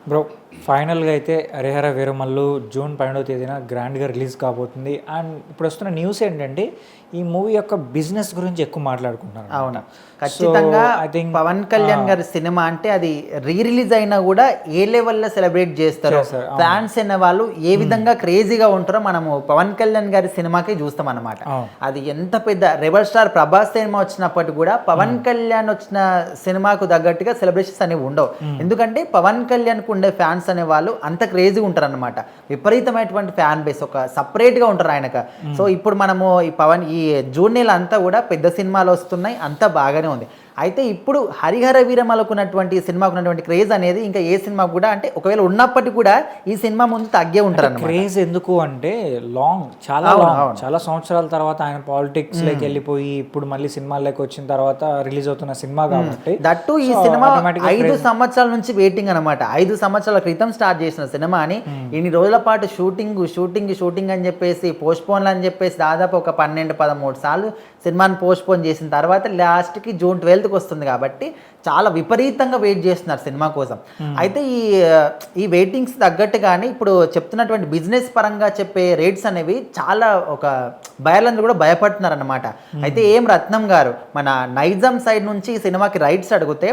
Bro ఫైనల్గా అయితే Harihara Veeramallu June 12వ తేదీన గ్రాండ్గా రిలీజ్ కాబోతుంది. అండ్ ఇప్పుడు వస్తున్న న్యూస్ ఏంటంటే ఈ మూవీ యొక్క బిజినెస్ గురించి ఎక్కువ మాట్లాడుకుంటున్నారు. అవును, ఖచ్చితంగా ఐ థింక్ పవన్ కళ్యాణ్ గారి సినిమా అంటే అది రిలీజ్ అయినా కూడా ఏ లెవెల్లో సెలబ్రేట్ చేస్తారో, ఫ్యాన్స్ అనే వాళ్ళు ఏ విధంగా క్రేజీగా ఉంటారో మనము పవన్ కళ్యాణ్ గారి సినిమాకి చూస్తాం అన్నమాట. అది ఎంత పెద్ద రెబల్ స్టార్ ప్రభాస్ సినిమా వచ్చినప్పటికీ కూడా పవన్ కళ్యాణ్ వచ్చిన సినిమాకు తగ్గట్టుగా సెలబ్రేషన్స్ అనేవి ఉండవు. ఎందుకంటే పవన్ కళ్యాణ్కు ఉండే ఫ్యాన్స్ అనే వాళ్ళు అంత క్రేజీగా ఉంటారు అనమాట. విపరీతమైనటువంటి ఫ్యాన్ బేస్, ఒక సపరేట్గా ఉంటారు ఆయనకు. సో ఇప్పుడు మనము ఈ జూన్ నెల అంతా కూడా పెద్ద సినిమాలు వస్తున్నాయి, అంతా బాగానే ఉంది. అయితే ఇప్పుడు హరిహర వీరమలకు ఉన్నటువంటి సినిమాకు ఉన్నటువంటి క్రేజ్ అనేది ఇంకా ఏ సినిమా కూడా, అంటే ఒకవేళ ఉన్నప్పటికీ కూడా ఈ సినిమా ముందు తగ్గే ఉంటారు అన్నమాట. క్రేజ్ ఎందుకు అంటే చాలా సంవత్సరాల తర్వాత ఆయన పాలిటిక్స్ లోకి వెళ్ళిపోయి ఇప్పుడు మళ్ళీ సినిమాల్లోకి వచ్చిన తర్వాత రిలీజ్ అవుతున్న సినిమా కాబట్టి దట్టు ఈ సినిమా 5 సంవత్సరాల నుంచి వెయిటింగ్ అనమాట. 5 సంవత్సరాల క్రితం స్టార్ట్ చేసిన సినిమా అని ఇన్ని రోజుల పాటు షూటింగ్ అని చెప్పేసి పోస్ట్పోన్లు అని చెప్పేసి దాదాపు ఒక 12-13 సార్లు సినిమాని పోస్ట్పోన్ చేసిన తర్వాత లాస్ట్కి జూన్ 12th వస్తుంది కాబట్టి చాలా విపరీతంగా వెయిట్ చేస్తున్నారు సినిమా కోసం. అయితే ఈ వెయిటింగ్స్ తగ్గట్టుగానే ఇప్పుడు చెప్తున్నటువంటి బిజినెస్ పరంగా చెప్పే రేట్స్ అనేవి చాలా ఒక బయర్లందరూ కూడా భయపడుతున్నారు అన్నమాట. అయితే రత్నం గారు మన నైజాం సైడ్ నుంచి ఈ సినిమాకి రైట్స్ అడిగితే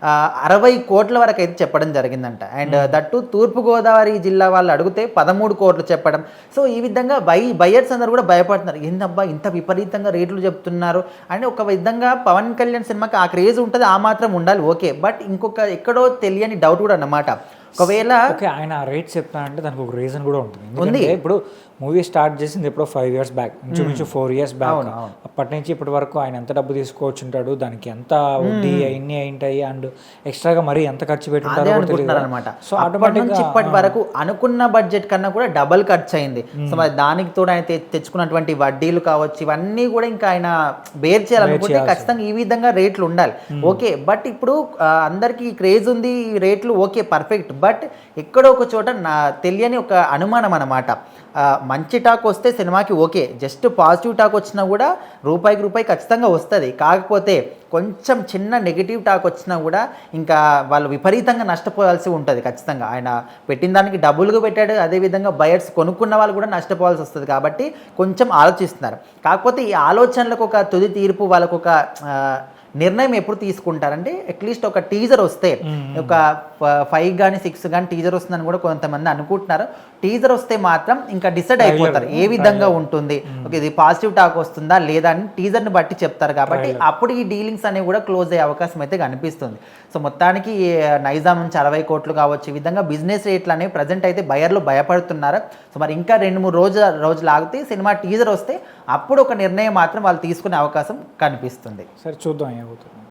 60 కోట్ల వరకు అయితే చెప్పడం జరిగిందంట. అండ్ దట్టు తూర్పుగోదావరి జిల్లా వాళ్ళు అడిగితే 13 కోట్లు చెప్పడం. సో ఈ విధంగా బయర్స్ అందరూ కూడా భయపడుతున్నారు, ఏందబ్బా ఇంత విపరీతంగా రేట్లు చెప్తున్నారు అని. ఒక విధంగా పవన్ కళ్యాణ్ సినిమాకి ఆ క్రేజ్ ఉంటుంది, ఆ మాత్రం ఉండాలి, ఓకే. బట్ ఇంకొక ఎక్కడో తెలియని డౌట్ కూడా అన్నమాట. ఒకవేళ ఆయన రేట్స్ చెప్తానంటే దానికి ఒక రీజన్ కూడా ఉంటుంది. ఇప్పుడు మూవీ స్టార్ట్ చేసింది ఎప్పుడో 5 years బ్యాక్, ఇంచుమించు 4 years బ్యాక్. అప్పటి నుంచి ఇప్పటి వరకు ఆయన ఎంత డబ్బు తీసుకోవచ్చు ఉంటాడు, దానికి ఎంత వడ్డీ అన్ని అయింటాయి, అండ్ ఎక్స్ట్రాగా మరి ఎంత ఖర్చు పెట్టుంటారో అనమాట. సో ఆటోమేటిక్గా ఇప్పటి వరకు అనుకున్న బడ్జెట్ కన్నా కూడా డబల్ ఖర్చు అయింది. సో మరి దానికి తోడు ఆయన తెచ్చుకున్నటువంటి వడ్డీలు కావచ్చు, ఇవన్నీ కూడా ఇంకా ఆయన బేర్ చేయాలనుకుంటే ఖచ్చితంగా ఈ విధంగా రేట్లు ఉండాలి, ఓకే. బట్ ఇప్పుడు అందరికీ క్రేజ్ ఉంది, రేట్లు ఓకే పర్ఫెక్ట్. బట్ ఎక్కడో ఒక చోట తెలియని ఒక అనుమానం అన్నమాట. మంచి టాక్ వస్తే సినిమాకి ఓకే, జస్ట్ పాజిటివ్ టాక్ వచ్చినా కూడా రూపాయికి రూపాయి ఖచ్చితంగా వస్తుంది. కాకపోతే కొంచెం చిన్న నెగిటివ్ టాక్ వచ్చినా కూడా ఇంకా వాళ్ళు విపరీతంగా నష్టపోవాల్సి ఉంటుంది ఖచ్చితంగా. ఆయన పెట్టిన దానికి డబ్బులుగా పెట్టాడు, అదేవిధంగా బయర్స్ కొనుక్కున్న వాళ్ళు కూడా నష్టపోవాల్సి వస్తుంది. కాబట్టి కొంచెం ఆలోచిస్తున్నారు. కాకపోతే ఈ ఆలోచనలకు ఒక తుది తీర్పు, వాళ్ళకు ఒక నిర్ణయం ఎప్పుడు తీసుకుంటారంటే అట్లీస్ట్ ఒక టీజర్ వస్తే, ఒక 5 కానీ 6 కానీ టీజర్ వస్తుందని కూడా కొంతమంది అనుకుంటున్నారు. టీజర్ వస్తే మాత్రం ఇంకా డిసైడ్ అయిపోతారు ఏ విధంగా ఉంటుంది, ఓకే ఇది పాజిటివ్ టాక్ వస్తుందా లేదా అని టీజర్ని బట్టి చెప్తారు. కాబట్టి అప్పుడు ఈ డీలింగ్స్ అనేవి కూడా క్లోజ్ అయ్యే అవకాశం అయితే కనిపిస్తుంది. సో మొత్తానికి నైజాం నుంచి 60 కోట్లు కావచ్చు, ఈ విధంగా బిజినెస్ రేట్లు అనేవి ప్రజెంట్ అయితే బయర్లు భయపడుతున్నారు. సో మరి ఇంకా 2-3 రోజులు ఆగితే సినిమా టీజర్ వస్తే అప్పుడు ఒక నిర్ణయం మాత్రం వాళ్ళు తీసుకునే అవకాశం కనిపిస్తుంది. సరే చూద్దాం ఏమవుతుంది.